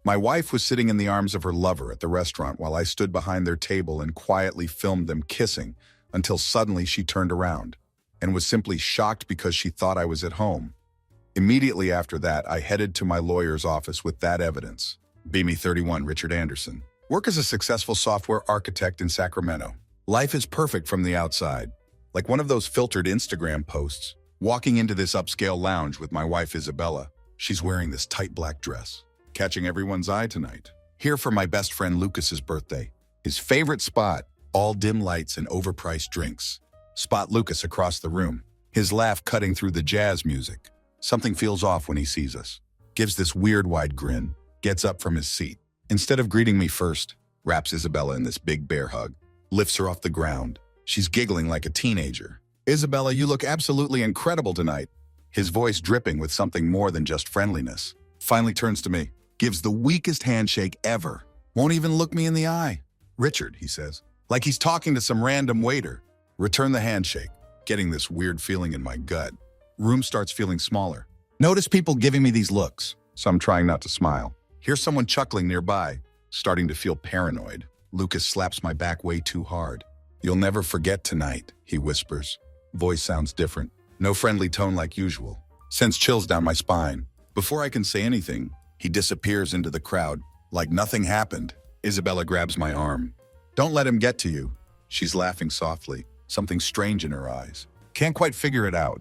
My wife was sitting in the arms of her lover at the restaurant while I stood behind their table and quietly filmed them kissing until suddenly she turned around and was simply shocked because she thought I was at home. Immediately after that, I headed to my lawyer's office with that evidence. BME 31, Richard Anderson. Work as a successful software architect in Sacramento. Life is perfect from the outside, like one of those filtered Instagram posts. Walking into this upscale lounge with my wife Isabella. She's wearing this tight black dress, catching everyone's eye tonight. Here for my best friend Lucas's birthday. His favorite spot, all dim lights and overpriced drinks. Spot Lucas across the room, his laugh cutting through the jazz music. Something feels off when he sees us. Gives this weird wide grin, gets up from his seat. Instead of greeting me first, wraps Isabella in this big bear hug, lifts her off the ground. She's giggling like a teenager. Isabella, you look absolutely incredible tonight. His voice dripping with something more than just friendliness. Finally turns to me, gives the weakest handshake ever. Won't even look me in the eye. Richard, he says, like he's talking to some random waiter. Return the handshake, getting this weird feeling in my gut. Room starts feeling smaller. Notice people giving me these looks, so I'm trying not to smile. Hear someone chuckling nearby, starting to feel paranoid. Lucas slaps my back way too hard. You'll never forget tonight, he whispers. Voice sounds different. No friendly tone like usual. Sends chills down my spine. Before I can say anything, he disappears into the crowd, like nothing happened. Isabella grabs my arm. Don't let him get to you. She's laughing softly, something strange in her eyes. Can't quite figure it out.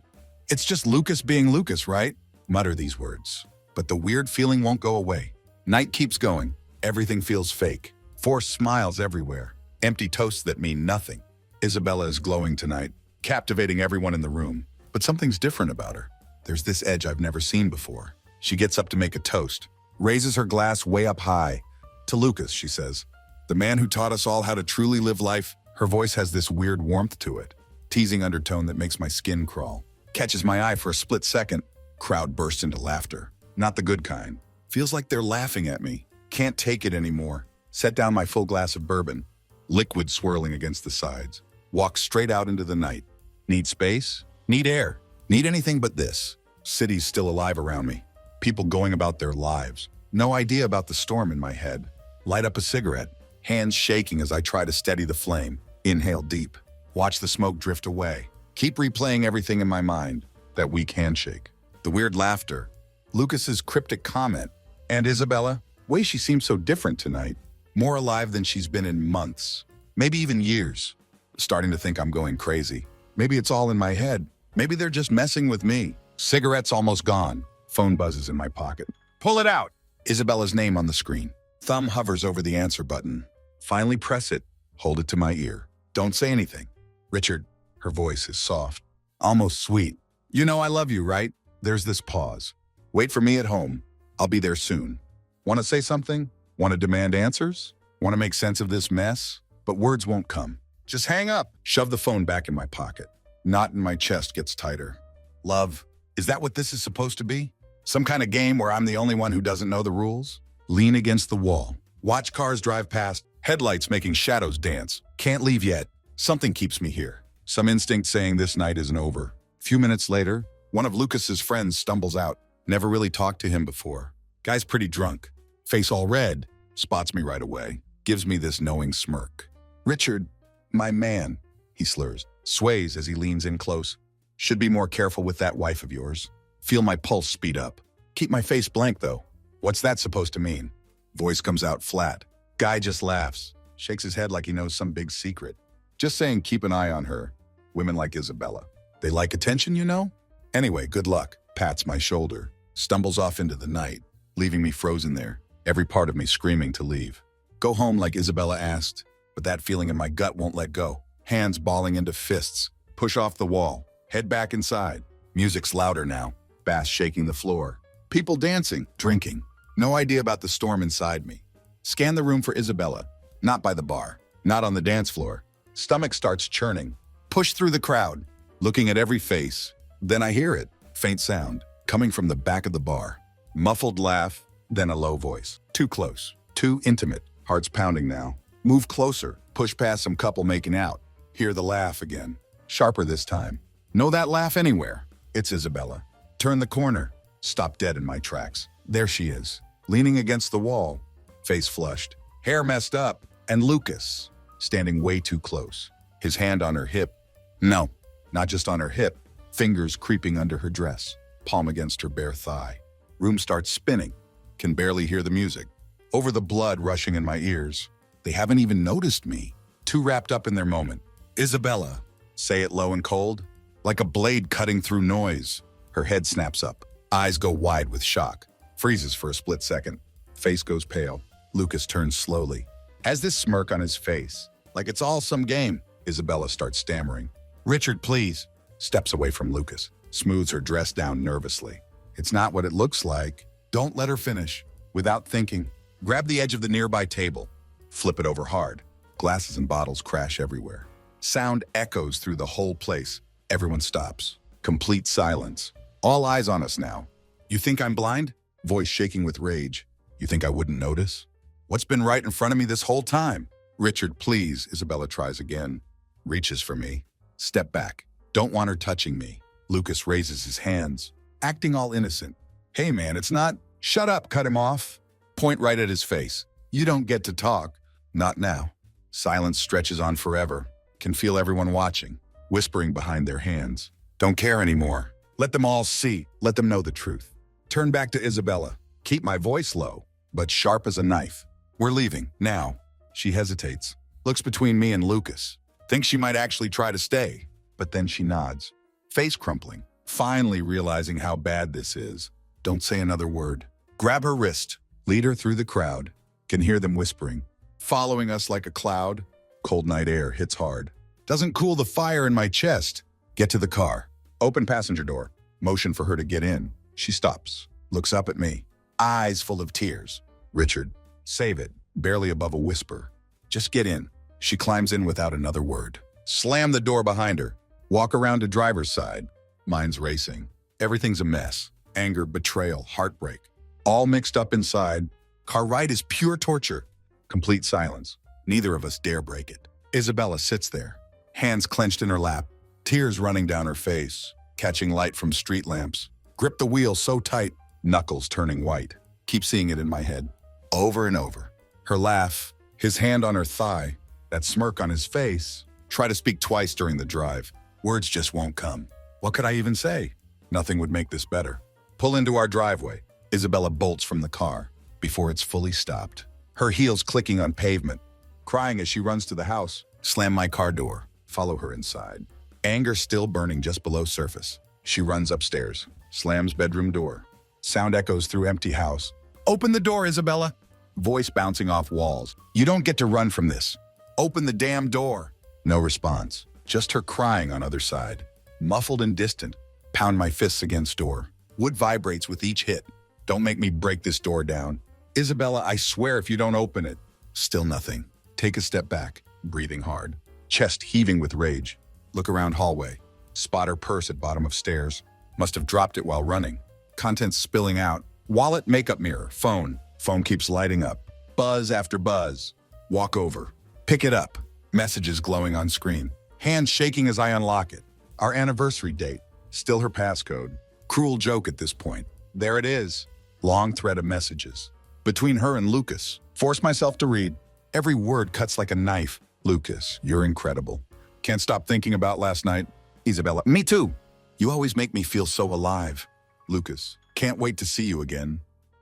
It's just Lucas being Lucas, right? Mutter these words. But the weird feeling won't go away. Night keeps going. Everything feels fake. Forced smiles everywhere. Empty toasts that mean nothing. Isabella is glowing tonight, captivating everyone in the room. But something's different about her. There's this edge I've never seen before. She gets up to make a toast, raises her glass way up high. To Lucas, she says, the man who taught us all how to truly live life. Her voice has this weird warmth to it, teasing undertone that makes my skin crawl. Catches my eye for a split second. Crowd bursts into laughter. Not the good kind. Feels like they're laughing at me. Can't take it anymore. Set down my full glass of bourbon. Liquid swirling against the sides. Walk straight out into the night. Need space? Need air. Need anything but this. City's still alive around me. People going about their lives. No idea about the storm in my head. Light up a cigarette. Hands shaking as I try to steady the flame. Inhale deep. Watch the smoke drift away. Keep replaying everything in my mind. That weak handshake. The weird laughter. Lucas's cryptic comment. And Isabella? Way she seems so different tonight. More alive than she's been in months. Maybe even years. Starting to think I'm going crazy. Maybe it's all in my head. Maybe they're just messing with me. Cigarette's almost gone. Phone buzzes in my pocket. Pull it out! Isabella's name on the screen. Thumb hovers over the answer button. Finally press it. Hold it to my ear. Don't say anything. Richard. Her voice is soft. Almost sweet. You know I love you, right? There's this pause. Wait for me at home. I'll be there soon. Want to say something? Want to demand answers? Want to make sense of this mess? But words won't come. Just hang up. Shove the phone back in my pocket. Knot in my chest gets tighter. Love, is that what this is supposed to be? Some kind of game where I'm the only one who doesn't know the rules? Lean against the wall. Watch cars drive past, headlights making shadows dance. Can't leave yet. Something keeps me here. Some instinct saying this night isn't over. Few minutes later, one of Lucas's friends stumbles out. Never really talked to him before. Guy's pretty drunk. Face all red. Spots me right away. Gives me this knowing smirk. Richard, my man, he slurs. Sways as he leans in close. Should be more careful with that wife of yours. Feel my pulse speed up. Keep my face blank, though. What's that supposed to mean? Voice comes out flat. Guy just laughs. Shakes his head like he knows some big secret. Just saying keep an eye on her. Women like Isabella. They like attention, you know? Anyway, good luck. Pats my shoulder. Stumbles off into the night, leaving me frozen there. Every part of me screaming to leave. Go home like Isabella asked, but that feeling in my gut won't let go. Hands balling into fists. Push off the wall. Head back inside. Music's louder now. Bass shaking the floor. People dancing, drinking. No idea about the storm inside me. Scan the room for Isabella. Not by the bar. Not on the dance floor. Stomach starts churning. Push through the crowd. Looking at every face. Then I hear it. Faint sound. Coming from the back of the bar. Muffled laugh. Then a low voice. Too close. Too intimate. Heart's pounding now. Move closer. Push past some couple making out. Hear the laugh again. Sharper this time. Know that laugh anywhere. It's Isabella. Turn the corner. Stop dead in my tracks. There she is. leaning against the wall, face flushed, hair messed up, and Lucas, standing way too close, his hand on her hip. No, not just on her hip, fingers creeping under her dress, palm against her bare thigh. Room starts spinning, can barely hear the music. Over the blood rushing in my ears, they haven't even noticed me, too wrapped up in their moment. Isabella, say it low and cold, like a blade cutting through noise. Her head snaps up, eyes go wide with shock, freezes for a split second, face goes pale. Lucas turns slowly, has this smirk on his face, like it's all some game. Isabella starts stammering. Richard, please. Steps away from Lucas, smooths her dress down nervously. It's not what it looks like. Don't let her finish. Without thinking, grab the edge of the nearby table, flip it over hard. Glasses and bottles crash everywhere. Sound echoes through the whole place. Everyone stops. Complete silence. All eyes on us now. You think I'm blind? Voice shaking with rage. You think I wouldn't notice? What's been right in front of me this whole time? Richard, please, Isabella tries again. Reaches for me. Step back. Don't want her touching me. Lucas raises his hands, acting all innocent. Hey man, it's not. Shut up, cut him off. Point right at his face. You don't get to talk. Not now. Silence stretches on forever. Can feel everyone watching, whispering behind their hands. Don't care anymore. Let them all see. Let them know the truth. Turn back to Isabella. Keep my voice low, but sharp as a knife. We're leaving, now. She hesitates, looks between me and Lucas. Thinks she might actually try to stay, but then she nods. Face crumpling, finally realizing how bad this is. Don't say another word. Grab her wrist, lead her through the crowd. Can hear them whispering. Following us like a cloud. Cold night air hits hard. Doesn't cool the fire in my chest. Get to the car. Open passenger door. Motion for her to get in. She stops, looks up at me. Eyes full of tears. Richard, save it. Barely above a whisper. Just get in. She climbs in without another word. Slam the door behind her. Walk around to driver's side. Mind's racing. Everything's a mess. Anger, betrayal, heartbreak. All mixed up inside. Car ride is pure torture. Complete silence. Neither of us dare break it. Isabella sits there, hands clenched in her lap, tears running down her face, catching light from street lamps. Grip the wheel so tight, knuckles turning white. Keep seeing it in my head, over and over. Her laugh, his hand on her thigh, that smirk on his face. Try to speak twice during the drive. Words just won't come. What could I even say? Nothing would make this better. Pull into our driveway. Isabella bolts from the car before it's fully stopped. Her heels clicking on pavement. Crying as she runs to the house. Slam my car door. Follow her inside. Anger still burning just below surface. She runs upstairs. Slams bedroom door. Sound echoes through empty house. Open the door, Isabella. Voice bouncing off walls. You don't get to run from this. Open the damn door. No response. Just her crying on other side. Muffled and distant. Pound my fists against door. Wood vibrates with each hit. Don't make me break this door down. Isabella, I swear if you don't open it. Still nothing. Take a step back, breathing hard. Chest heaving with rage. Look around hallway. Spot her purse at bottom of stairs. Must have dropped it while running. Contents spilling out. Wallet, makeup mirror, phone. Phone keeps lighting up. Buzz after buzz. Walk over. Pick it up. Messages glowing on screen. Hands shaking as I unlock it. Our anniversary date. Still her passcode. Cruel joke at this point. There it is. Long thread of messages. Between her and Lucas. Force myself to read. Every word cuts like a knife. Lucas, you're incredible. Can't stop thinking about last night. Isabella, me too. You always make me feel so alive. Lucas, can't wait to see you again.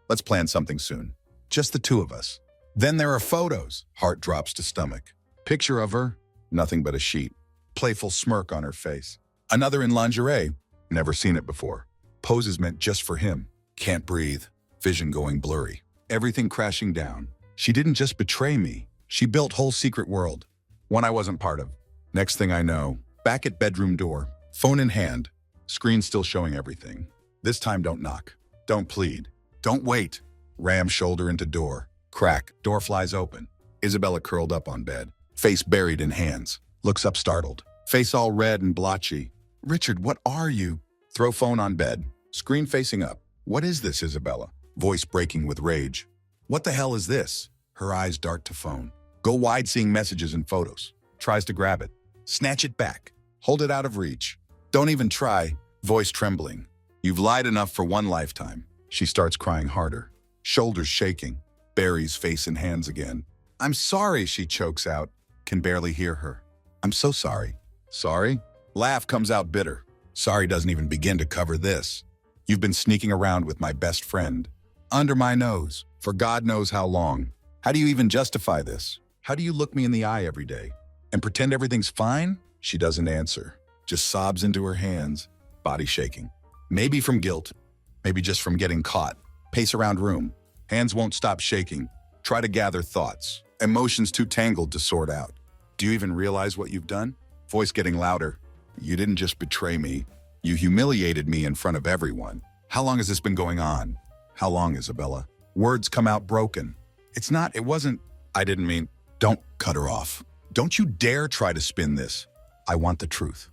Let's plan something soon. Just the two of us. Then there are photos. Heart drops to stomach. Picture of her, nothing but a sheet. Playful smirk on her face. Another in lingerie. Never seen it before. Poses meant just for him. Can't breathe. Vision going blurry. Everything crashing down. She didn't just betray me. She built whole secret world. One I wasn't part of. Next thing I know, back at bedroom door. Phone in hand. Screen still showing everything. This time don't knock. Don't plead. Don't wait. Ram shoulder into door. Crack. Door flies open. Isabella curled up on bed. Face buried in hands. Looks up startled. Face all red and blotchy. Richard, what are you? Throw phone on bed. Screen facing up. What is this, Isabella? Voice breaking with rage. What the hell is this? Her eyes dart to phone. Go wide seeing messages and photos. Tries to grab it. Snatch it back. Hold it out of reach. Don't even try. Voice trembling. You've lied enough for one lifetime. She starts crying harder. shoulders shaking, Barry's face and hands again. I'm sorry, she chokes out, can barely hear her. I'm so sorry. Sorry? Laugh comes out bitter. Sorry doesn't even begin to cover this. You've been sneaking around with my best friend. Under my nose, for God knows how long. How do you even justify this? How do you look me in the eye every day? And pretend everything's fine? She doesn't answer, just sobs into her hands, body shaking. Maybe from guilt, maybe just from getting caught. Pace around room. Hands won't stop shaking. Try to gather thoughts. Emotions too tangled to sort out. Do you even realize what you've done? Voice getting louder. You didn't just betray me. You humiliated me in front of everyone. How long has this been going on? How long, Isabella? Words come out broken. It wasn't, I didn't mean, don't cut her off. Don't you dare try to spin this. I want the truth.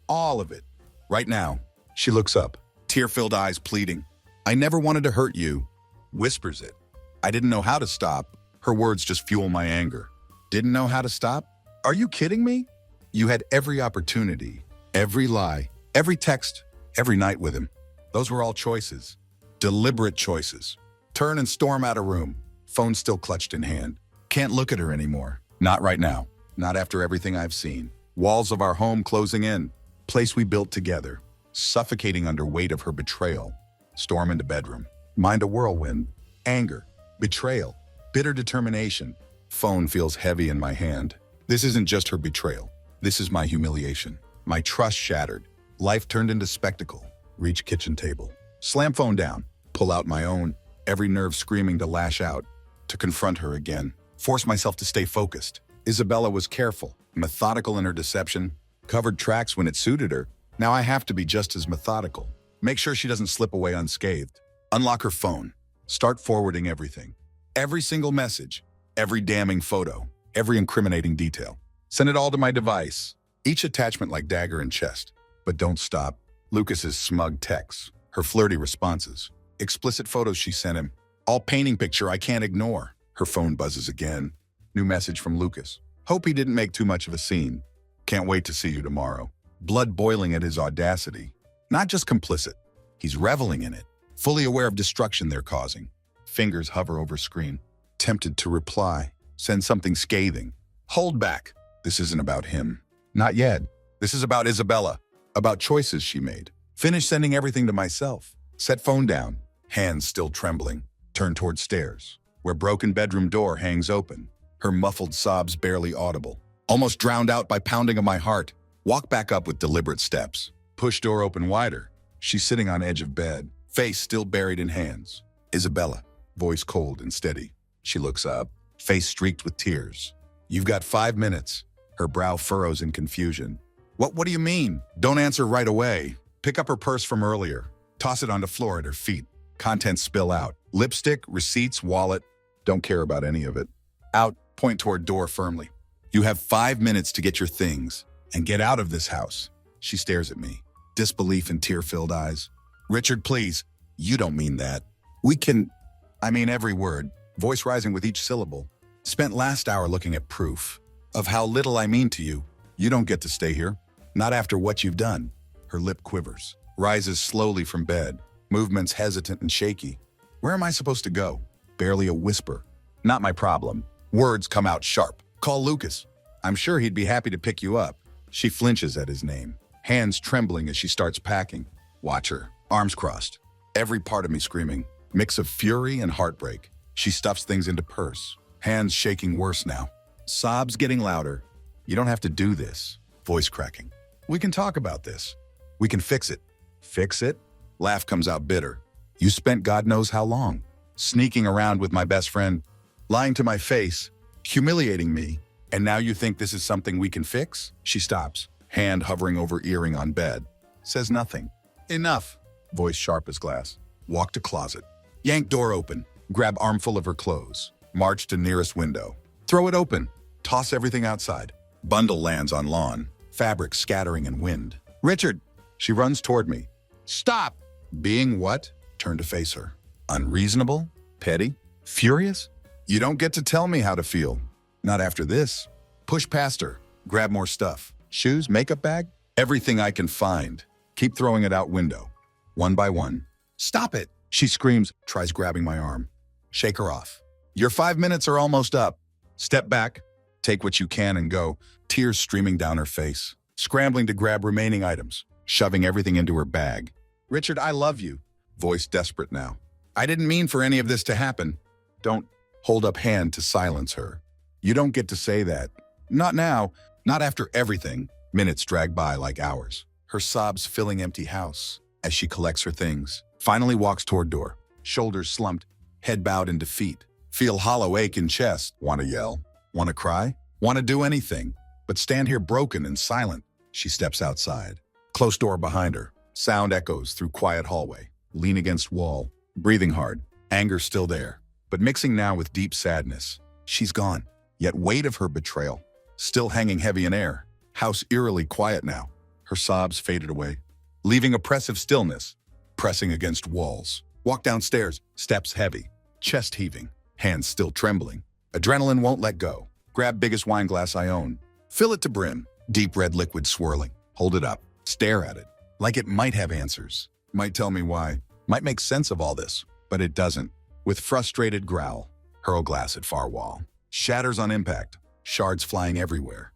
All of it. Right now. She looks up, tear-filled eyes pleading. I never wanted to hurt you. Whispers it. I didn't know how to stop. Her words just fuel my anger. Didn't know how to stop? Are you kidding me? You had every opportunity, every lie, every text, every night with him. Those were all choices. Deliberate choices. Turn and storm out of room. Phone still clutched in hand. Can't look at her anymore. Not right now. Not after everything I've seen. Walls of our home closing in. Place we built together. Suffocating under weight of her betrayal. Storm into bedroom. Mind a whirlwind. Anger. Betrayal. Bitter determination. Phone feels heavy in my hand. This isn't just her betrayal. This is my humiliation. My trust shattered. Life turned into spectacle. Reach kitchen table. Slam phone down. Pull out my own. Every nerve screaming to lash out. To confront her again. Force myself to stay focused. Isabella was careful, methodical in her deception. Covered tracks when it suited her. Now I have to be just as methodical. Make sure she doesn't slip away unscathed. Unlock her phone. Start forwarding everything. Every single message. Every damning photo. Every incriminating detail. Send it all to my device. Each attachment like dagger in chest. But don't stop. Lucas's smug texts. Her flirty responses. Explicit photos she sent him. All painting picture I can't ignore. Her phone buzzes again. New message from Lucas. Hope he didn't make too much of a scene. Can't wait to see you tomorrow. Blood boiling at his audacity. Not just complicit. He's reveling in it. Fully aware of destruction they're causing. Fingers hover over screen. Tempted to reply. Send something scathing. Hold back. This isn't about him. Not yet. This is about Isabella. About choices she made. Finish sending everything to myself. Set phone down. Hands still trembling. Turn toward stairs, where broken bedroom door hangs open. Her muffled sobs barely audible. Almost drowned out by pounding of my heart. Walk back up with deliberate steps. Push door open wider. She's sitting on edge of bed. Face still buried in hands. Isabella. Voice cold and steady. She looks up. Face streaked with tears. You've got 5 minutes. Her brow furrows in confusion. What do you mean? Don't answer right away. Pick up her purse from earlier. Toss it onto floor at her feet. Contents spill out. Lipstick, receipts, wallet. Don't care about any of it. Out, point toward door firmly. You have 5 minutes to get your things and get out of this house. She stares at me. Disbelief in tear-filled eyes. Richard, please. You don't mean that. I mean every word. Voice rising with each syllable. Spent last hour looking at proof of how little I mean to you. You don't get to stay here. Not after what you've done. Her lip quivers. Rises slowly from bed. Movements hesitant and shaky. Where am I supposed to go? Barely a whisper. Not my problem. Words come out sharp. Call Lucas. I'm sure he'd be happy to pick you up. She flinches at his name. Hands trembling as she starts packing. Watch her. Arms crossed. Every part of me screaming. Mix of fury and heartbreak. She stuffs things into purse. Hands shaking worse now. Sobs getting louder. You don't have to do this. Voice cracking. We can talk about this. We can fix it. Fix it? Laugh comes out bitter. You spent God knows how long. Sneaking around with my best friend. Lying to my face. Humiliating me. And now you think this is something we can fix? She stops. Hand hovering over earring on bed. Says nothing. Enough. Voice sharp as glass. Walk to closet. Yank door open. Grab armful of her clothes. March to nearest window. Throw it open. Toss everything outside. Bundle lands on lawn. Fabric scattering in wind. Richard! She runs toward me. Stop! Being what? Turn to face her. Unreasonable? Petty? Furious? You don't get to tell me how to feel. Not after this. Push past her. Grab more stuff. Shoes, makeup bag? Everything I can find. Keep throwing it out window. One by one. Stop it! She screams, tries grabbing my arm. Shake her off. Your 5 minutes are almost up. Step back, take what you can and go, tears streaming down her face, scrambling to grab remaining items, shoving everything into her bag. Richard, I love you. Voice desperate now. I didn't mean for any of this to happen. Don't hold up hand to silence her. You don't get to say that. Not now, not after everything. Minutes drag by like hours. Her sobs filling empty house as she collects her things. Finally walks toward door. Shoulders slumped, head bowed in defeat. Feel hollow ache in chest. Want to yell? Want to cry? Want to do anything? But stand here broken and silent. She steps outside. Closed door behind her. Sound echoes through quiet hallway. Lean against wall. Breathing hard. Anger still there, but mixing now with deep sadness. She's gone. Yet weight of her betrayal. Still hanging heavy in air. House eerily quiet now. Her sobs faded away, leaving oppressive stillness. Pressing against walls. Walk downstairs. Steps heavy. Chest heaving. Hands still trembling. Adrenaline won't let go. Grab biggest wine glass I own. Fill it to brim. Deep red liquid swirling. Hold it up. Stare at it. Like it might have answers. Might tell me why. Might make sense of all this. But it doesn't. With frustrated growl. Hurl glass at far wall. Shatters on impact. Shards flying everywhere.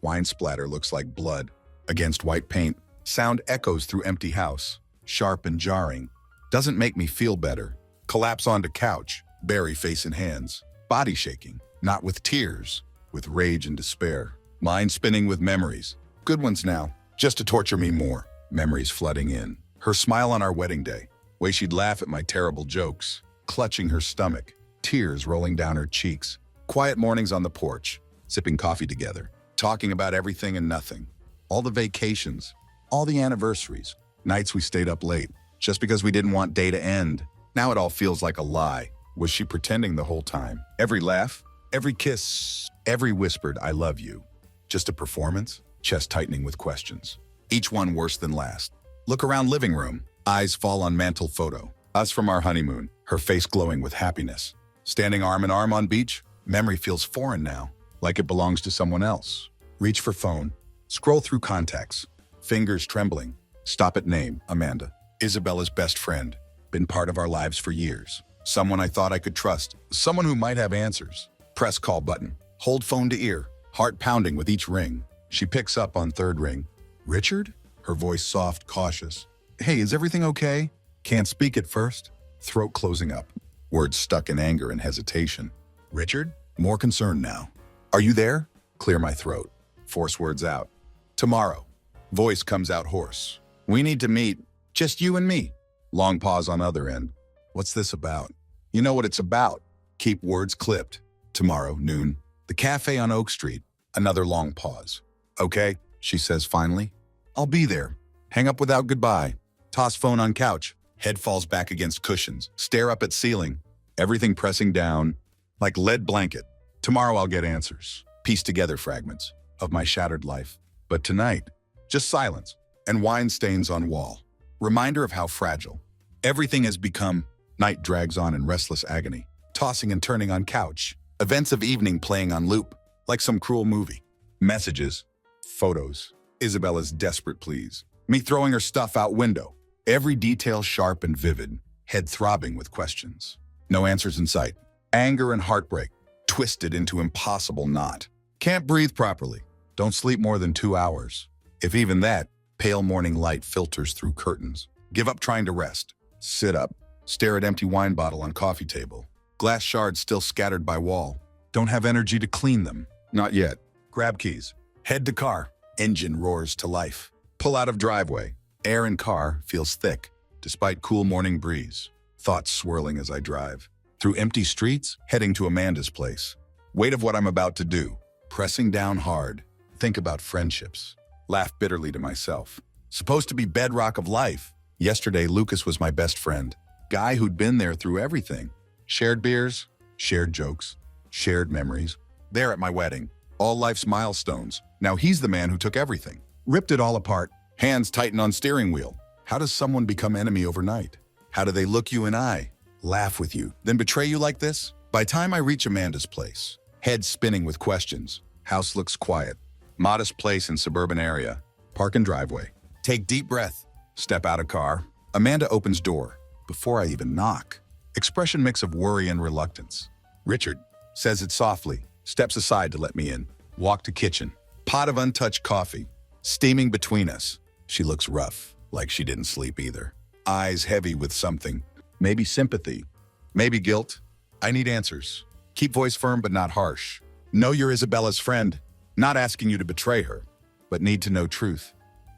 Wine splatter looks like blood. Against white paint. Sound echoes through empty house. Sharp and jarring. Doesn't make me feel better. Collapse onto couch. Bury face in hands. Body shaking. Not with tears. With rage and despair. Mind spinning with memories. Good ones now. Just to torture me more. Memories flooding in. Her smile on our wedding day. Way she'd laugh at my terrible jokes. Clutching her stomach. Tears rolling down her cheeks. Quiet mornings on the porch. Sipping coffee together. Talking about everything and nothing. All the vacations. All the anniversaries. Nights we stayed up late. Just because we didn't want day to end. Now it all feels like a lie. Was she pretending the whole time? Every laugh, every kiss, every whispered I love you. Just a performance? Chest tightening with questions. Each one worse than last. Look around living room. Eyes fall on mantle photo. Us from our honeymoon. Her face glowing with happiness. Standing arm in arm on beach. Memory feels foreign now. Like it belongs to someone else. Reach for phone. Scroll through contacts. Fingers trembling. Stop at name. Amanda. Isabella's best friend. Been part of our lives for years. Someone I thought I could trust. Someone who might have answers. Press call button. Hold phone to ear. Heart pounding with each ring. She picks up on third ring. Richard? Her voice soft, cautious. Hey, is everything okay? Can't speak at first. Throat closing up. Words stuck in anger and hesitation. Richard? More concerned now. Are you there? Clear my throat. Force words out. Tomorrow. Voice comes out hoarse. We need to meet. Just you and me. Long pause on other end. What's this about? You know what it's about. Keep words clipped. Tomorrow, noon. The cafe on Oak Street. Another long pause. Okay, she says finally. I'll be there. Hang up without goodbye. Toss phone on couch. Head falls back against cushions. Stare up at ceiling. Everything pressing down. Like lead blanket. Tomorrow I'll get answers. Piece together fragments of my shattered life. But tonight, just silence and wine stains on wall. Reminder of how fragile everything has become. Night drags on in restless agony. Tossing and turning on couch. Events of evening playing on loop. Like some cruel movie. Messages. Photos. Isabella's desperate pleas. Me throwing her stuff out window. Every detail sharp and vivid. Head throbbing with questions. No answers in sight. Anger and heartbreak. Twisted into impossible knot. Can't breathe properly. Don't sleep more than 2 hours. If even that, pale morning light filters through curtains. Give up trying to rest. Sit up. Stare at empty wine bottle on coffee table. Glass shards still scattered by wall. Don't have energy to clean them. Not yet. Grab keys. Head to car. Engine roars to life. Pull out of driveway. Air in car feels thick, despite cool morning breeze. Thoughts swirling as I drive. Through empty streets, heading to Amanda's place. Weight of what I'm about to do. Pressing down hard. Think about friendships. Laugh bitterly to myself. Supposed to be bedrock of life. Yesterday, Lucas was my best friend. Guy who'd been there through everything. Shared beers, shared jokes, shared memories. There at my wedding. All life's milestones. Now he's the man who took everything. Ripped it all apart. Hands tighten on steering wheel. How does someone become enemy overnight? How do they look you in eye? Laugh with you, then betray you like this? By time I reach Amanda's place. Head spinning with questions. House looks quiet. Modest place in suburban area. Park and driveway. Take deep breath. Step out of car. Amanda opens door. Before I even knock. expression mix of worry and reluctance. Richard says it softly, steps aside to let me in. Walk to kitchen. Pot of untouched coffee, steaming between us. She looks rough, like she didn't sleep either. Eyes heavy with something. Maybe sympathy. Maybe guilt. I need answers. Keep voice firm but not harsh. Know you're Isabella's friend. Not asking you to betray her, but need to know truth.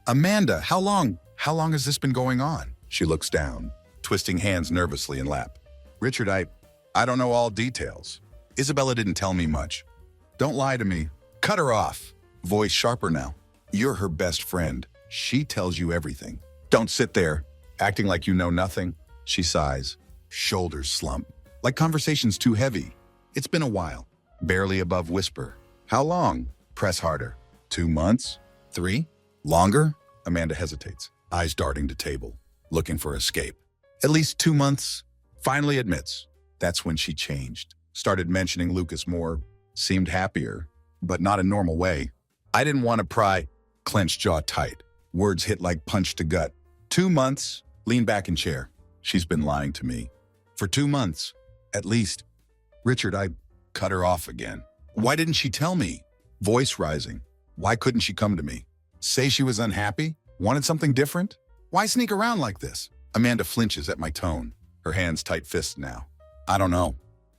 Amanda, how long? How long has this been going on? She looks down, twisting hands nervously in lap. Richard, I don't know all details. Isabella didn't tell me much. Don't lie to me. Cut her off. Voice sharper now. You're her best friend. She tells you everything. Don't sit there, acting like you know nothing. She sighs. Shoulders slump. Like conversation's too heavy. It's been a while. Barely above whisper. How long? Press harder. 2 months? 3? Longer? Amanda hesitates, eyes darting to table, looking for escape. At least 2 months. Finally admits. That's when she changed. Started mentioning Lucas more. Seemed happier, but not a normal way. I didn't want to pry. Clenched jaw tight. Words hit like punch to gut. 2 months. Lean back in chair. She's been lying to me. For 2 months. At least. Richard, I cut her off again. Why didn't she tell me? Voice rising. Why couldn't she come to me? Say she was unhappy? Wanted something different? Why sneak around like this? Amanda flinches at my tone. Her hands tight fists now. I don't know.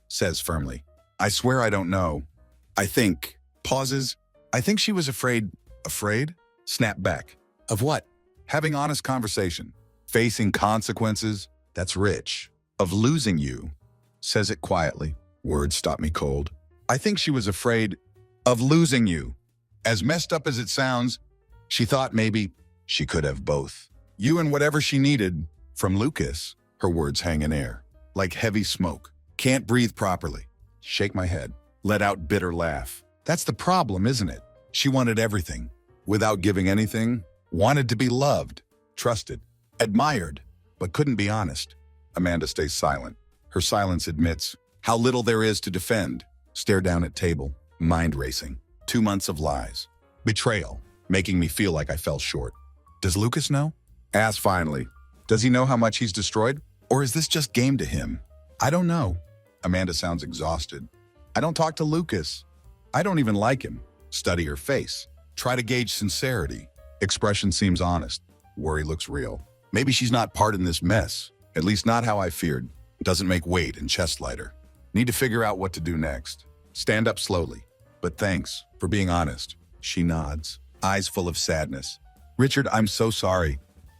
Says firmly. I swear I don't know. I think. Pauses. I think she was afraid. Afraid? Snap back. Of what? Having honest conversation. Facing consequences. That's rich. Of losing you. Says it quietly. Words stop me cold. I think she was afraid of losing you. As messed up as it sounds, she thought maybe she could have both. You and whatever she needed from Lucas. Her words hang in air, like heavy smoke. Can't breathe properly. Shake my head. Let out bitter laugh. That's the problem, isn't it? She wanted everything. Without giving anything. Wanted to be loved, trusted, admired, but couldn't be honest. Amanda stays silent. Her silence admits how little there is to defend. Stare down at table. Mind racing. 2 months of lies. Betrayal. Making me feel like I fell short. Does Lucas know? Ask finally. Does he know how much he's destroyed? Or is this just game to him? I don't know. Amanda sounds exhausted. I don't talk to Lucas. I don't even like him. Study her face. Try to gauge sincerity. Expression seems honest. Worry looks real. Maybe she's not part in this mess. At least not how I feared. Doesn't make weight and chest lighter. Need to figure out what to do next. Stand up slowly. But thanks for being honest. She nods, eyes full of sadness. Richard, I'm so sorry.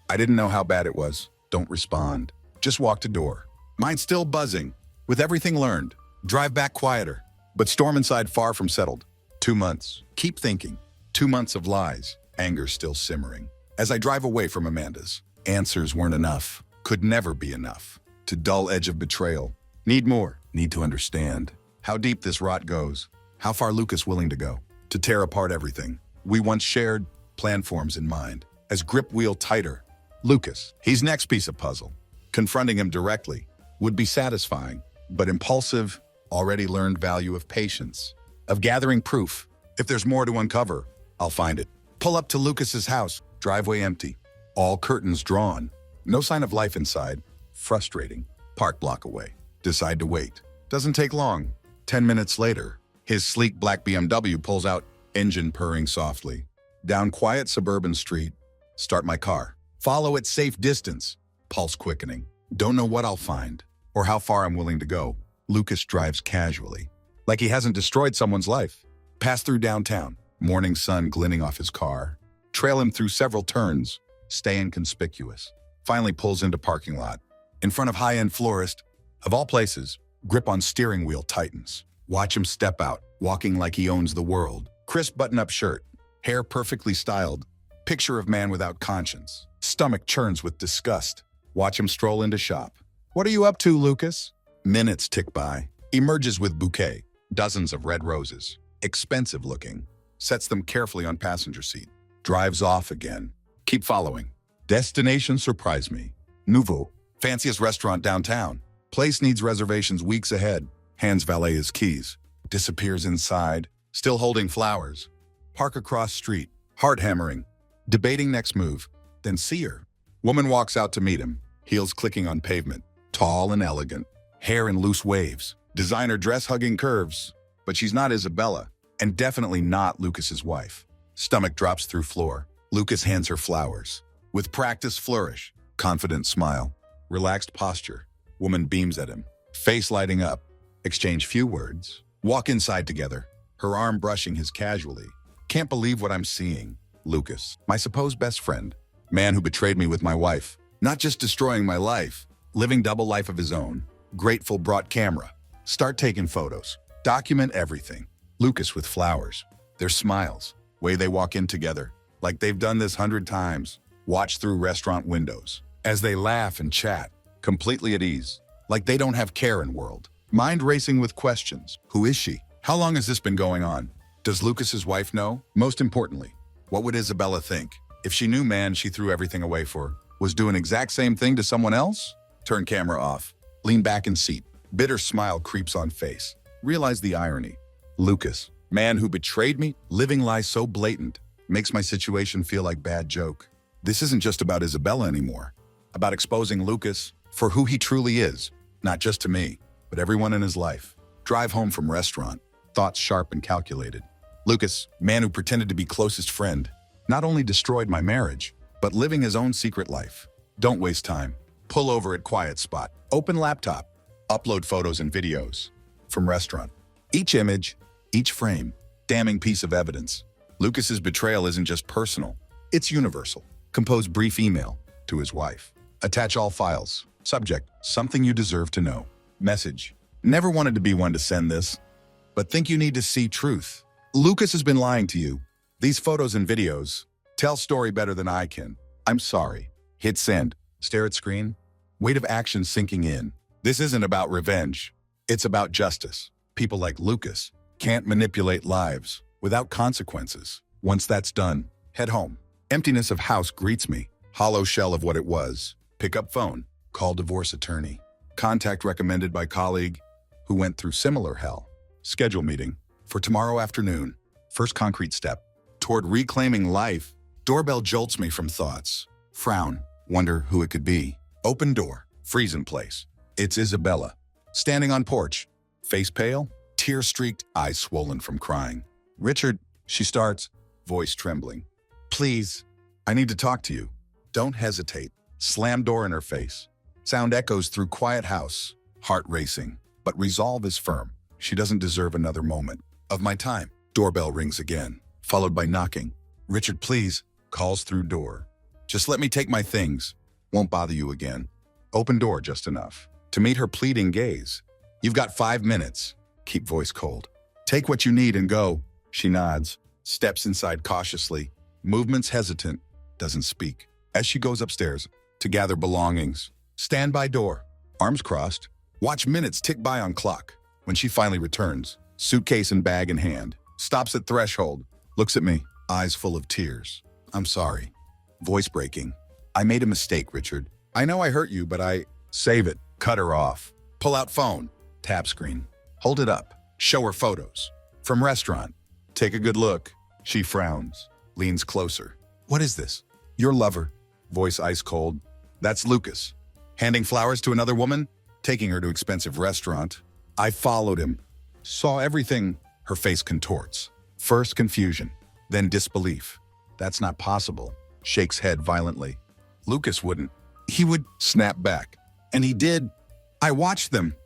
I didn't know how bad it was. Don't respond. Just walk to door. Mind still buzzing. With everything learned. Drive back quieter. But storm inside far from settled. 2 months. Keep thinking. 2 months of lies. Anger still simmering. As I drive away from Amanda's. Answers weren't enough. Could never be enough. To dull edge of betrayal. Need more. Need to understand. How deep this rot goes. How far Lucas willing to go. To tear apart everything. We once shared. Plan forms in mind. As grip wheel tighter. Lucas. He's next piece of puzzle. Confronting him directly. Would be satisfying. But impulsive. Already learned value of patience. Of gathering proof. If there's more to uncover, I'll find it. Pull up to Lucas's house. Driveway empty. All curtains drawn. No sign of life inside. Frustrating. Park block away. Decide to wait. Doesn't take long. 10 minutes later, his sleek black BMW pulls out, engine purring softly. Down quiet suburban street. Start my car. Follow at safe distance. Pulse quickening. Don't know what I'll find, or how far I'm willing to go. Lucas drives casually, like he hasn't destroyed someone's life. Pass through downtown. Morning sun glinting off his car. Trail him through several turns. Stay inconspicuous. Finally pulls into parking lot. In front of high-end florist. Of all places, grip on steering wheel tightens. Watch him step out, walking like he owns the world. Crisp button-up shirt. Hair perfectly styled. Picture of man without conscience. Stomach churns with disgust. Watch him stroll into shop. What are you up to, Lucas? Minutes tick by. Emerges with bouquet. Dozens of red roses. Expensive looking. Sets them carefully on passenger seat. Drives off again. Keep following. Destination surprise me. Nouveau. Fanciest restaurant downtown. Place needs reservations weeks ahead. Hands valet his keys. Disappears inside. Still holding flowers. Park across street. Heart hammering. Debating next move. Then see her. Woman walks out to meet him. Heels clicking on pavement. Tall and elegant. hair in loose waves, designer dress hugging curves. But she's not Isabella, and definitely not Lucas's wife. Stomach drops through floor. Lucas hands her flowers. With practice flourish, confident smile, relaxed posture. Woman beams at him, face lighting up. Exchange few words. Walk inside together, her arm brushing his casually. Can't believe what I'm seeing. Lucas, my supposed best friend. Man who betrayed me with my wife. Not just destroying my life, living double life of his own. Grateful brought camera. Start taking photos. Document everything. Lucas with flowers. Their smiles. Way they walk in together. Like they've done this 100 times. Watch through restaurant windows. As they laugh and chat. Completely at ease. Like they don't have care in world. Mind racing with questions. Who is she? How long has this been going on? Does Lucas's wife know? Most importantly, what would Isabella think? If she knew man she threw everything away for was doing exact same thing to someone else? Turn camera off. Lean back in seat. Bitter smile creeps on face. Realize the irony. Lucas, man who betrayed me, living lies so blatant, makes my situation feel like bad joke. This isn't just about Isabella anymore. About exposing Lucas for who he truly is. Not just to me, but everyone in his life. Drive home from restaurant. Thoughts sharp and calculated. Lucas, man who pretended to be closest friend, not only destroyed my marriage, but living his own secret life. Don't waste time. Pull over at quiet spot. Open laptop. Upload photos and videos. From restaurant. Each image, each frame, damning piece of evidence. Lucas's betrayal isn't just personal, it's universal. Compose brief email to his wife. Attach all files. Subject, something you deserve to know. Message, never wanted to be one to send this, but think you need to see truth. Lucas has been lying to you. These photos and videos tell story better than I can. I'm sorry. Hit send. Stare at screen. Weight of action sinking in. This isn't about revenge. It's about justice. People like Lucas can't manipulate lives without consequences. Once that's done, head home. Emptiness of house greets me. Hollow shell of what it was. Pick up phone. Call divorce attorney. Contact recommended by colleague who went through similar hell. Schedule meeting for tomorrow afternoon. First concrete step toward reclaiming life. Doorbell jolts me from thoughts. Frown. Wonder who it could be. Open door. Freeze in place. It's Isabella. Standing on porch. Face pale. Tear-streaked. Eyes swollen from crying. Richard, she starts. Voice trembling. Please, I need to talk to you. Don't hesitate. Slam door in her face. Sound echoes through quiet house. Heart racing. But resolve is firm. She doesn't deserve another moment of my time. Doorbell rings again, followed by knocking. Richard, please, calls through door. Just let me take my things. Won't bother you again. Open door just enough to meet her pleading gaze. You've got 5 minutes. Keep voice cold. Take what you need and go. She nods, steps inside cautiously, movements hesitant, doesn't speak. As she goes upstairs to gather belongings, stand by door, arms crossed, watch minutes tick by on clock. When she finally returns, suitcase and bag in hand, stops at threshold, looks at me, eyes full of tears. I'm sorry. Voice breaking. I made a mistake, Richard. I know I hurt you, but Save it. Cut her off. Pull out phone. Tap screen. Hold it up. Show her photos. From restaurant. Take a good look. She frowns. Leans closer. What is this? Your lover. Voice ice cold. That's Lucas. Handing flowers to another woman? Taking her to expensive restaurant. I followed him. Saw everything. Her face contorts. First confusion. Then disbelief. That's not possible. Shakes head violently. Lucas wouldn't. He would snap back. And he did. I watched them.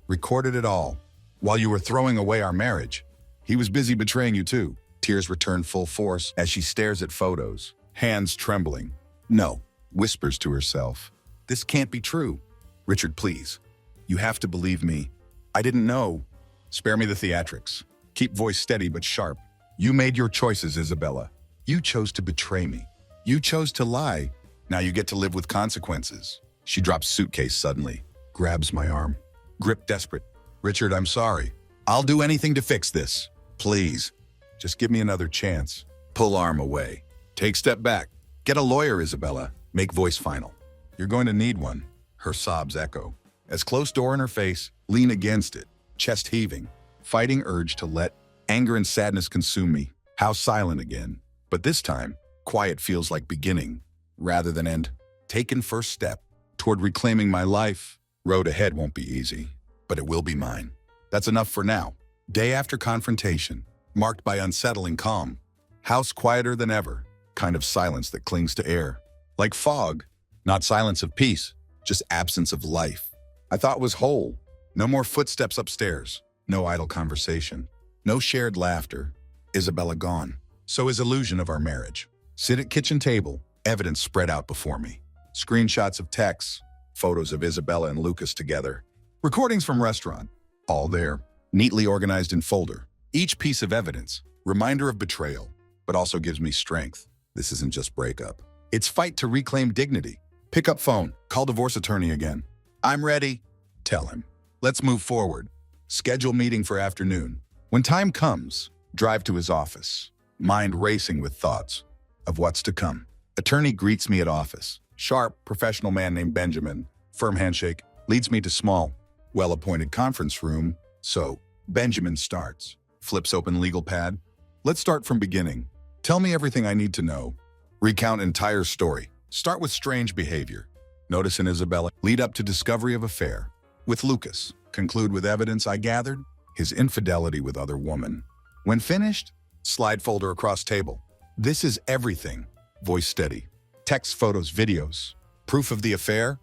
Recorded it all. While you were throwing away our marriage. He was busy betraying you too. Tears return full force as she stares at photos. Hands trembling. No. Whispers to herself. This can't be true. Richard, please. You have to believe me. I didn't know. Spare me the theatrics. Keep voice steady but sharp. You made your choices, Isabella. You chose to betray me. You chose to lie. Now you get to live with consequences. She drops suitcase suddenly. Grabs my arm. Grip desperate. Richard, I'm sorry. I'll do anything to fix this. Please. Just give me another chance. Pull arm away. Take step back. Get a lawyer, Isabella. Make voice final. You're going to need one. Her sobs echo. As close door in her face, lean against it. Chest heaving. Fighting urge to let anger and sadness consume me. House silent again. But this time, quiet feels like beginning, rather than end. Taken first step toward reclaiming my life. Road ahead won't be easy. but it will be mine. That's enough for now. Day after confrontation, marked by unsettling calm. House quieter than ever, kind of silence that clings to air. Like fog, not silence of peace, just absence of life. I thought was whole. No more footsteps upstairs, no idle conversation, no shared laughter. Isabella gone. So is illusion of our marriage. Sit at kitchen table, evidence spread out before me. Screenshots of texts, photos of Isabella and Lucas together. Recordings from restaurant, all there, neatly organized in folder. Each piece of evidence, reminder of betrayal, but also gives me strength. This isn't just breakup. It's fight to reclaim dignity. Pick up phone, call divorce attorney again. I'm ready. Tell him. Let's move forward. Schedule meeting for afternoon. When time comes, drive to his office. Mind racing with thoughts of what's to come. Attorney greets me at office. Sharp, professional man named Benjamin. Firm handshake. Leads me to small, well-appointed conference room. So, Benjamin starts. Flips open legal pad. Let's start from beginning. Tell me everything I need to know. Recount entire story. Start with strange behavior. Notice in Isabella. Lead up to discovery of affair. With Lucas. Conclude with evidence I gathered. His infidelity with other woman. When finished, slide folder across table. This is everything. Voice steady. Text, photos, videos. Proof of the affair.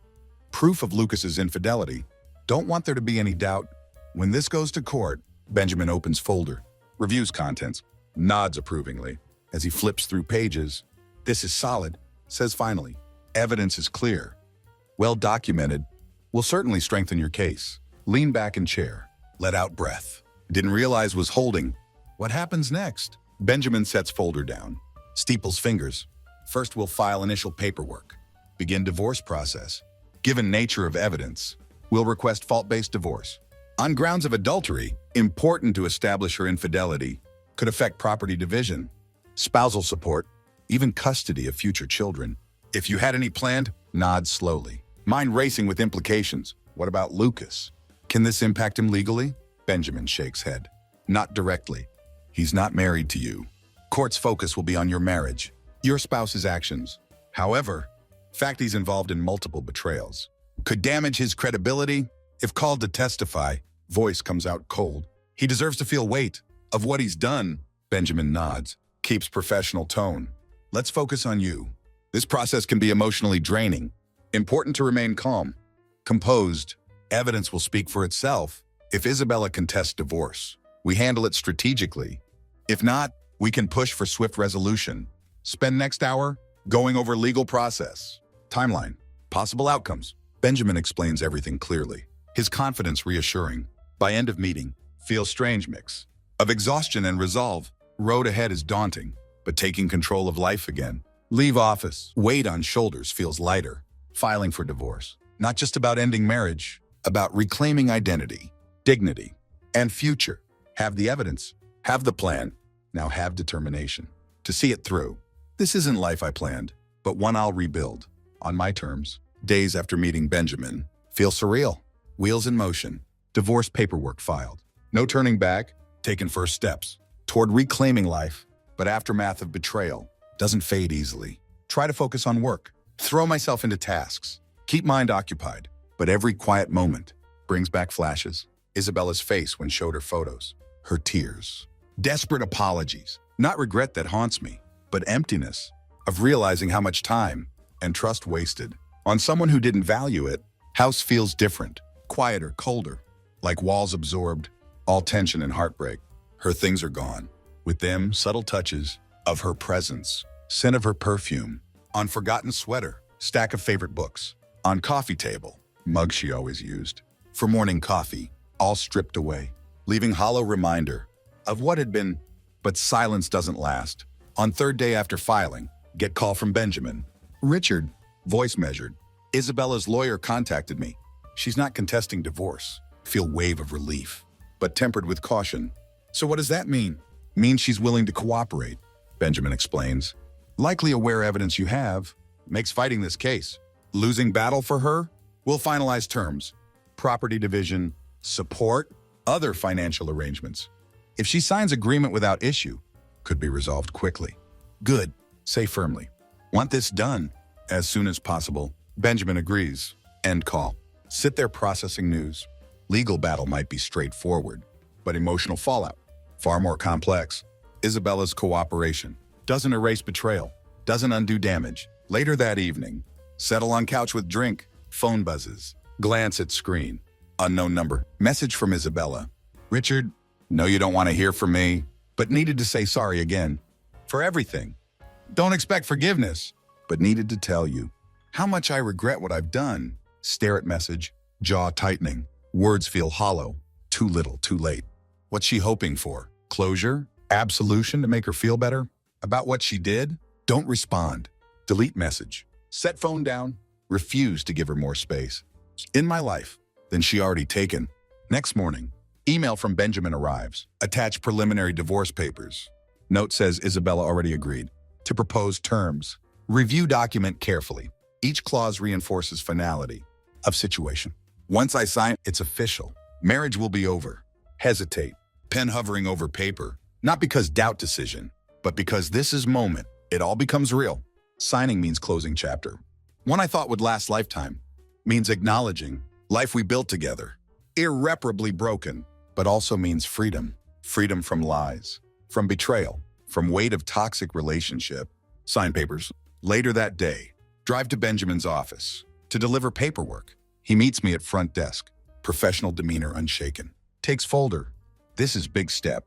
Proof of Lucas's infidelity. Don't want there to be any doubt. When this goes to court, Benjamin opens folder. Reviews contents. Nods approvingly. As he flips through pages, this is solid, says finally. Evidence is clear. Well documented. Will certainly strengthen your case. Lean back in chair. Let out breath. Didn't realize was holding. What happens next? Benjamin sets folder down. Steeples fingers. First we'll file initial paperwork. Begin divorce process. Given nature of evidence, we'll request fault-based divorce. On grounds of adultery, important to establish her infidelity, could affect property division, spousal support, even custody of future children. If you had any planned, nod slowly. Mind racing with implications. What about Lucas? Can this impact him legally? Benjamin shakes head. Not directly. He's not married to you. Court's focus will be on your marriage, your spouse's actions. However, fact he's involved in multiple betrayals could damage his credibility. If called to testify, voice comes out cold. He deserves to feel weight of what he's done. Benjamin nods, keeps professional tone. Let's focus on you. This process can be emotionally draining. Important to remain calm, composed. Evidence will speak for itself. If Isabella contests divorce, we handle it strategically. If not, we can push for swift resolution. Spend next hour going over legal process. Timeline. Possible outcomes. Benjamin explains everything clearly. His confidence reassuring. By end of meeting, feel strange mix of exhaustion and resolve. Road ahead is daunting, but taking control of life again. Leave office. Weight on shoulders feels lighter. Filing for divorce. Not just about ending marriage, about reclaiming identity, dignity, and future. Have the evidence. Have the plan. Now have determination to see it through. This isn't life I planned, but one I'll rebuild on my terms. Days after meeting Benjamin feel surreal. Wheels in motion. Divorce paperwork filed. No turning back. Taking first steps toward reclaiming life. But aftermath of betrayal doesn't fade easily. Try to focus on work. Throw myself into tasks. Keep mind occupied. But every quiet moment brings back flashes. Isabella's face when showed her photos. Her tears. Desperate apologies. Not regret that haunts me, but emptiness of realizing how much time and trust wasted on someone who didn't value it. House feels different, quieter, colder, like walls absorbed, all tension and heartbreak. Her things are gone. With them, subtle touches of her presence, scent of her perfume, on forgotten sweater, stack of favorite books, on coffee table, mug she always used, for morning coffee, all stripped away, leaving hollow reminder of what had been. But silence doesn't last. On third day after filing, get call from Benjamin. Richard, voice measured. Isabella's lawyer contacted me. She's not contesting divorce. Feel wave of relief, but tempered with caution. So what does that mean? Means she's willing to cooperate, Benjamin explains. Likely aware evidence you have makes fighting this case. Losing battle for her? We'll finalize terms. Property division, support, other financial arrangements. If she signs agreement without issue, could be resolved quickly. Good, say firmly. Want this done as soon as possible. Benjamin agrees. End call. Sit there processing news. Legal battle might be straightforward, but emotional fallout, far more complex. Isabella's cooperation doesn't erase betrayal, doesn't undo damage. Later that evening, settle on couch with drink, phone buzzes, glance at screen, unknown number, message from Isabella. Richard, know you don't want to hear from me, but needed to say sorry again. For everything. Don't expect forgiveness, but needed to tell you how much I regret what I've done. Stare at message, jaw tightening, words feel hollow. Too little, too late. What's she hoping for? Closure? Absolution to make her feel better? About what she did? Don't respond. Delete message. Set phone down. Refuse to give her more space. In my life than she already taken. Next morning, email from Benjamin arrives. Attach preliminary divorce papers. Note says Isabella already agreed to propose terms. Review document carefully. Each clause reinforces finality of situation. Once I sign, it's official. Marriage will be over. Hesitate. Pen hovering over paper. Not because doubt decision, but because this is moment. It all becomes real. Signing means closing chapter. One I thought would last lifetime. Means acknowledging life we built together. Irreparably broken, but also means freedom. Freedom from lies, from betrayal, from weight of toxic relationship. Sign papers. Later that day, drive to Benjamin's office to deliver paperwork. He meets me at front desk. Professional demeanor unshaken. Takes folder. This is big step.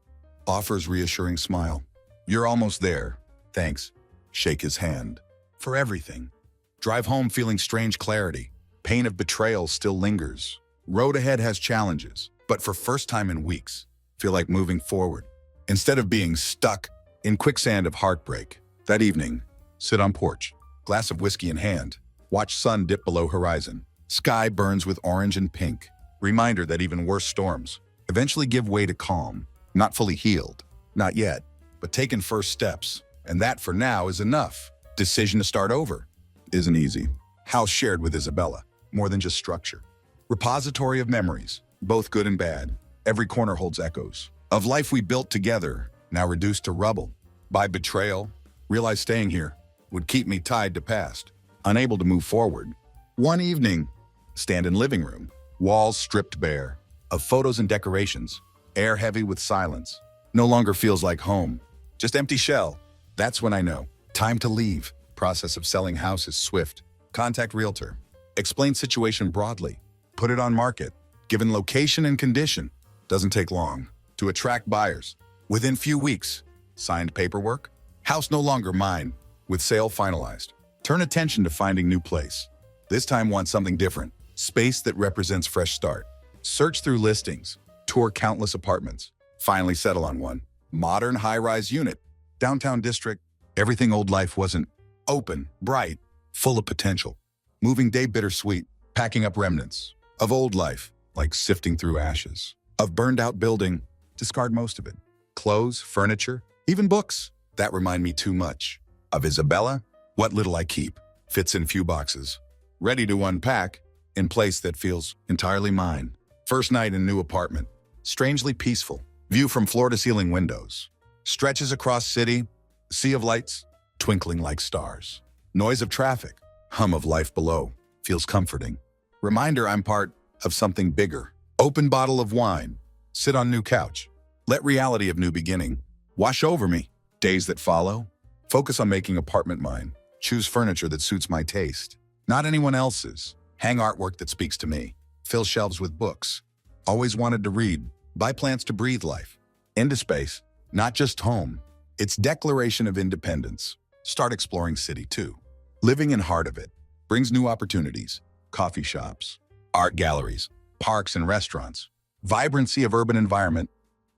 Offers reassuring smile. You're almost there. Thanks. Shake his hand. For everything. Drive home feeling strange clarity. Pain of betrayal still lingers. Road ahead has challenges, but for first time in weeks, feel like moving forward. Instead of being stuck in quicksand of heartbreak. That evening, sit on porch, glass of whiskey in hand, watch sun dip below horizon. Sky burns with orange and pink. Reminder that even worse storms eventually give way to calm. Not fully healed, not yet, but taken first steps. And that for now is enough. Decision to start over isn't easy. House shared with Isabella, more than just structure. Repository of memories, both good and bad. Every corner holds echoes of life we built together, now reduced to rubble. By betrayal, realized staying here would keep me tied to past, unable to move forward. One evening, stand in living room, walls stripped bare of photos and decorations, air heavy with silence. No longer feels like home, just empty shell. That's when I know. Time to leave. Process of selling house is swift. Contact realtor. Explain situation broadly. Put it on market. Given location and condition. Doesn't take long to attract buyers. Within few weeks, signed paperwork. House no longer mine. With sale finalized. Turn attention to finding new place. This time want something different. Space that represents fresh start. Search through listings. Tour countless apartments. Finally settle on one. Modern high-rise unit. Downtown district. Everything old life wasn't open, bright, full of potential. Moving day bittersweet. Packing up remnants of old life, like sifting through ashes. Of burned out building, discard most of it. Clothes, furniture, even books. That remind me too much. Of Isabella, what little I keep fits in few boxes. Ready to unpack in place that feels entirely mine. First night in new apartment. Strangely peaceful. View from floor-to-ceiling windows. Stretches across city. Sea of lights, twinkling like stars. Noise of traffic. Hum of life below. Feels comforting. Reminder I'm part of something bigger. Open bottle of wine. Sit on new couch. Let reality of new beginning wash over me. Days that follow. Focus on making apartment mine. Choose furniture that suits my taste. Not anyone else's. Hang artwork that speaks to me. Fill shelves with books. Always wanted to read. Buy plants to breathe life. Into space. Not just home. It's declaration of independence. Start exploring city too. Living in heart of it. Brings new opportunities. Coffee shops. Art galleries. Parks and restaurants. Vibrancy of urban environment.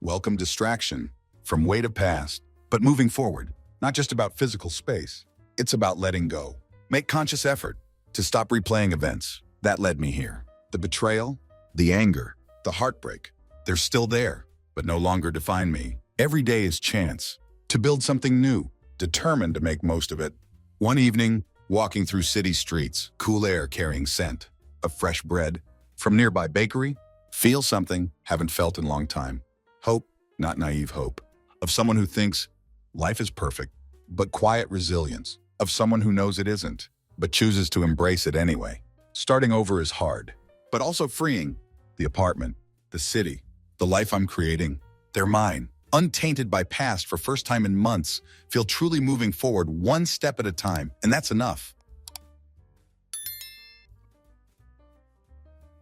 Welcome distraction. From weight of past. But moving forward. Not just about physical space. It's about letting go. Make conscious effort to stop replaying events that led me here. The betrayal, the anger, the heartbreak. They're still there, but no longer define me. Every day is chance to build something new, determined to make most of it. One evening, walking through city streets, cool air carrying scent of fresh bread from nearby bakery. Feel something haven't felt in a long time. Hope, not naive hope, of someone who thinks life is perfect, but quiet resilience of someone who knows it isn't, but chooses to embrace it anyway. Starting over is hard, but also freeing. the apartment, the city, the life I'm creating. They're mine, untainted by past for first time in months, feel truly moving forward one step at a time, and that's enough.